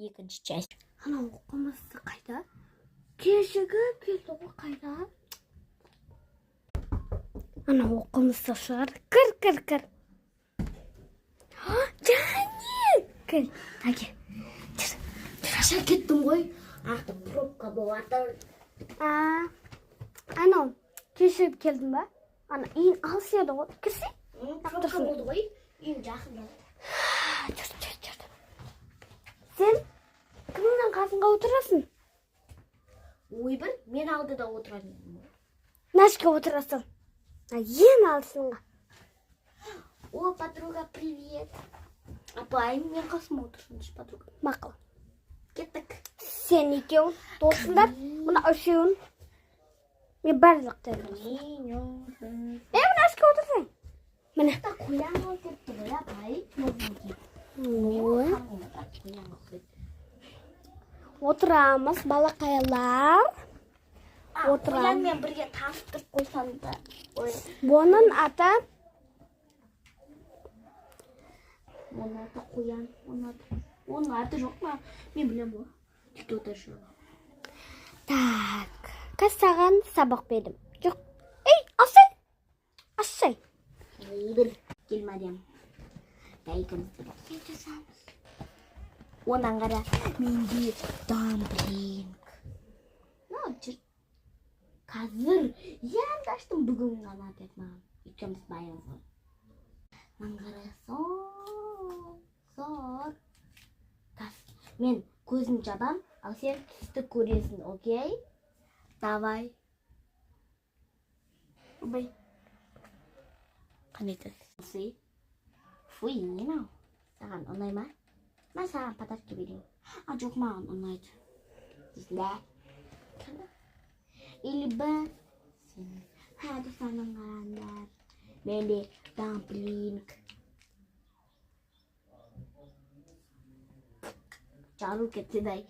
екінші часть. Анау оқымысы қайда? Кешігіп келді ғой қайда? Анау оқымысы шығар. Кір. Және! Кір. Әке. Аша кеттім ғой. Артық пробка болатын. Анау кешігіп келдің ба? Ана үйін алыс еді ғой. Кірсе? Пробка болды ғой. Үйін жақында. Жүр. Сен кімнің қасыңға отырасың? Ойбір, мен алдыда отыратын. Нашқа отырасың. Ең алысыңға. О, подруга, привет. Апай, мен қасыма отырсын, подруга. Мақыл. Кеттік. Сен екеуің досыңдар, мына үшеуін мен барлықтар. Мен нашқа отырсың. Міне. Қоян ғой депті ғой, апай. Отырамыз, балақайлар. Қоянмен бірге таныстырып қойсам да. Бұның аты Оның аты қоян. Оның аты жоқ ма? Мен білем ғой. Тіпті отыршы. Так, саған сабақ бердім. Жоқ. Ей, асай. Ойбір, кел Мариям. Дайкімізді бірге жасамыз. Онан қара, менде дамблинг. Жүр. Қазір енді аштым бүгін ғана деп маған. Екеуміз байымыз ғой. Маңғара зор. Мен көзін жабам, ал сен түсті көресің, окей? Давай. Обай. Қанеті? Фуй, нау. Саған ұнай ма? Мен саған подарки берейін. Жоқ, маған ұнайды. Десілі. Или бір сен. Достарының қарандар. Менде дамплинг. Жару кетті дай.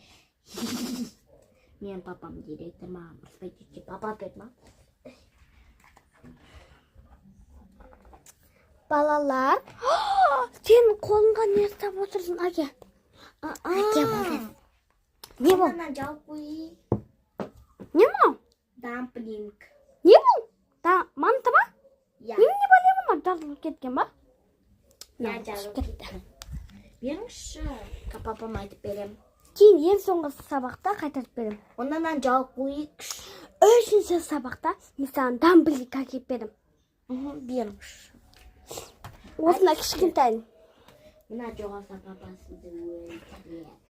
Мен папам директор маған ұрыспайды. Папа берді. балалар. Сен қолыңға не ұстап отырсың, Әке? Әке болды. Не бұл? Мана жауып қой. Не бұл? Дамплинг. Не бұл? Манты ма? Я. Мен не білемін, ма? Жазылып кеткен ба? Я жарып кетті. Беріңізші. Папам айтып берем. Кейін ең соңғы сабақта қайтарып берем. Ондан жауып қойық. Үшінші сабақта мен саған дамблинг әкеп берем. Беріңізші. Осына кішкентайын. Мына жоғалса папасымды өлтіреді.